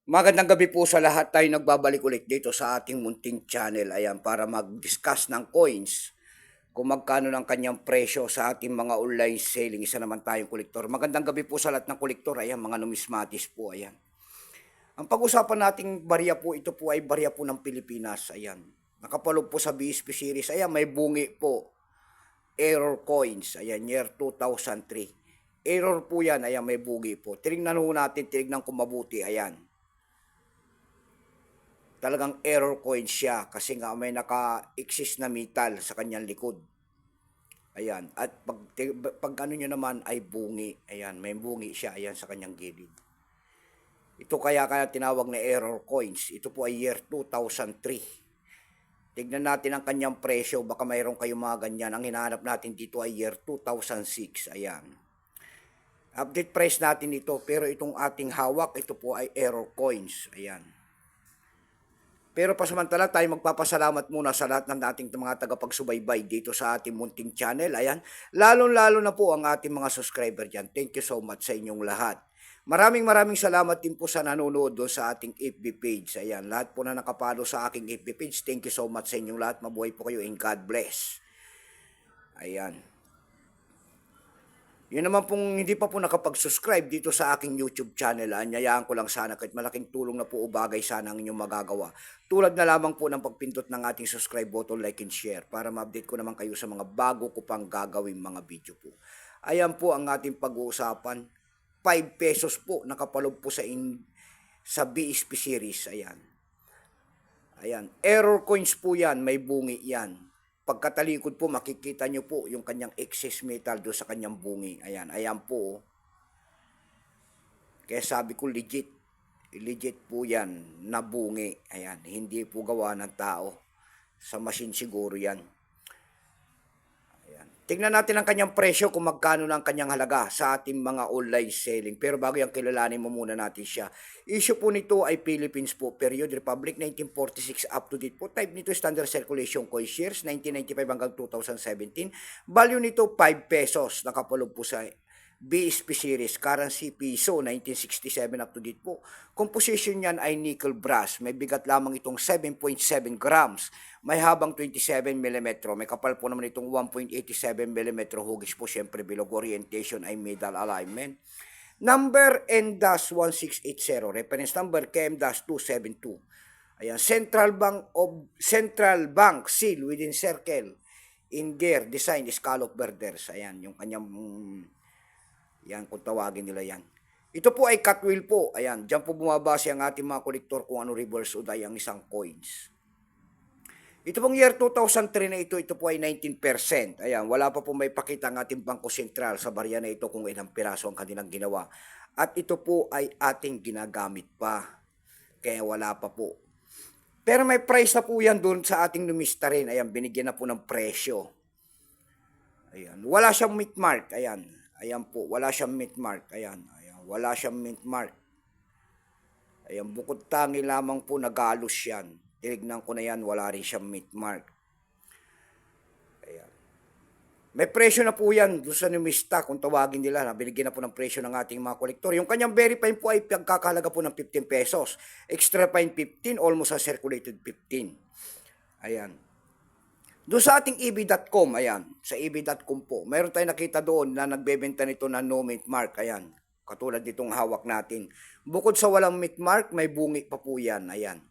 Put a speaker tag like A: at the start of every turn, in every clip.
A: Magandang gabi po sa lahat. Tayo nagbabalik ulit dito sa ating munting channel. Ayan, para mag-discuss ng coins. Kung magkano ng kanyang presyo sa ating mga online selling. Isa naman tayong kolektor. Magandang gabi po sa lahat ng kolektor. Ayan, mga numismatis po. Ayan. Ang pag-usapan nating barya po, ito po ay barya po ng Pilipinas. Ayan. Nakapalog po sa BSP series. Ayan, may bungi po. Error coins. Ayan, year 2003. Error po yan. Ayan, may bungi po. Tinignan ho natin, tinignan kung mabuti. Ayan. Talagang error coin siya kasi nga may naka-exist na metal sa kanyang likod. Ayan. At pag ano nyo naman ay bungi. Ayan. May bungi siya. Ayan sa kanyang gilid. Ito kaya tinawag na error coins. Ito po ay year 2003. Tignan natin ang kanyang presyo. Baka mayroon kayong mga ganyan. Ang hinahanap natin dito ay year 2006. Ayan. Update price natin ito. Pero itong ating hawak, ito po ay error coins. Ayan. Pero pasamantala tayo magpapasalamat muna sa lahat ng ating mga tagapagsubaybay dito sa ating munting channel. Ayan, lalo-lalo na po ang ating mga subscriber dyan. Thank you so much sa inyong lahat. Maraming salamat din po sa nanonood doon sa ating FB page. Ayan, lahat po na nakapalo sa aking FB page. Thank you so much sa inyong lahat. Mabuhay po kayo and God bless. Ayan. Yun naman pong hindi pa po nakapag-subscribe dito sa aking YouTube channel, anyayaan ko lang sana kahit malaking tulong na po o bagay sana ang inyong magagawa. Tulad na lamang po ng pagpindot ng ating subscribe button, like and share para ma-update ko naman kayo sa mga bago ko pang gagawin mga video po. Ayan po ang ating pag-uusapan. 5 pesos po nakapalog po sa BSP series. Ayan. Ayan. Error coins po yan, may bungi yan. Pagkatalikod po, makikita nyo po yung kanyang excess metal doon sa kanyang bungi. Ayan, ayan po. Kaya sabi ko legit. Legit po yan na bungi. Ayan, hindi po gawa ng tao. Sa machine siguro yan. Ayan. Tingnan natin ang kanyang presyo kung magkano ng kanyang halaga sa ating mga online selling. Pero bago yung kilalanin mo muna natin siya. Issue po nito ay Philippines po. Period Republic 1946 up to date po. Type nito standard circulation coin shares 1995 hanggang 2017. Value nito 5 pesos. Nakapulog po sa BSP series. Currency piso 1967 up to date po. Composition niyan ay nickel brass. May bigat lamang itong 7.7 grams. May habang 27 mm. May kapal po naman itong 1.87 mm hugis po. Siyempre bilog orientation ay middle alignment. Number N-1680. Reference number KM-272. Ayan. Central Bank seal within circle. In gear. Design scallop borders. Ayan. Yung kanyang yan, kung tawagin nila yan. Ito po ay cut wheel po. Ayan, dyan po bumabase ang ating mga kolektor kung ano reverse o die ang isang coins. Ito pong year 2003 na ito po ay 19%. Ayan, wala pa po may pakita ang ating Bangko Sentral sa barya na ito kung ilang piraso ang kanilang ginawa. At ito po ay ating ginagamit pa. Kaya wala pa po. Pero may price na po yan doon sa ating numista rin. Ayan, binigyan na po ng presyo. Ayan, wala siyang mint mark. Ayan. Ayan po, wala siyang mint mark. Ayan, ayan, wala siyang mint mark. Ayan, bukod tangi lamang po nagalos yan. Tinignan ko na yan, wala rin siyang mint mark. Ayan. May presyo na po yan doon sa numista kung tawagin nila na binigyan na po ng presyo ng ating mga kolektor. Yung kanyang very fine po ay pagkakahalaga po ng 15 pesos. Extra fine 15, almost a circulated 15. Ayan. Doon sa ating eb.com, ayan, sa eb.com po, mayroon tayong nakita doon na nagbebenta nito na no mint mark, ayan, katulad nitong hawak natin. Bukod sa walang mint mark, may bungi pa po yan, ayan.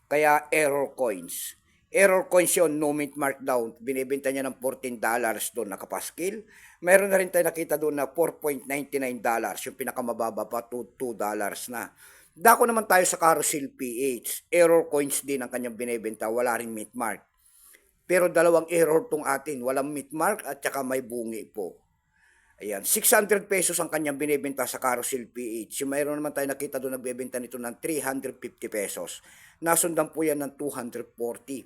A: Kaya error coins. Error coins yun, no mint mark daw, binibenta niya ng $14 doon nakapaskil. Mayroon na rin tayong nakita doon na $4.99, yung pinakamababa pa, $2 na. Dako naman tayo sa Carousel PH, error coins din ang kanyang binibenta, wala rin mint mark. Pero dalawang error tong atin. Walang mint mark at saka may bungi po. Ayan. 600 pesos ang kanyang binibenta sa Carousel PH. Mayroon naman tayo nakita doon nagbebenta nito ng 350 pesos. Nasundan po yan ng 240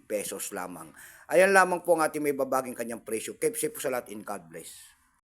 A: pesos lamang. Ayan lamang po ang ating may babaging kanyang presyo. Keep safe po sa lahat in God bless.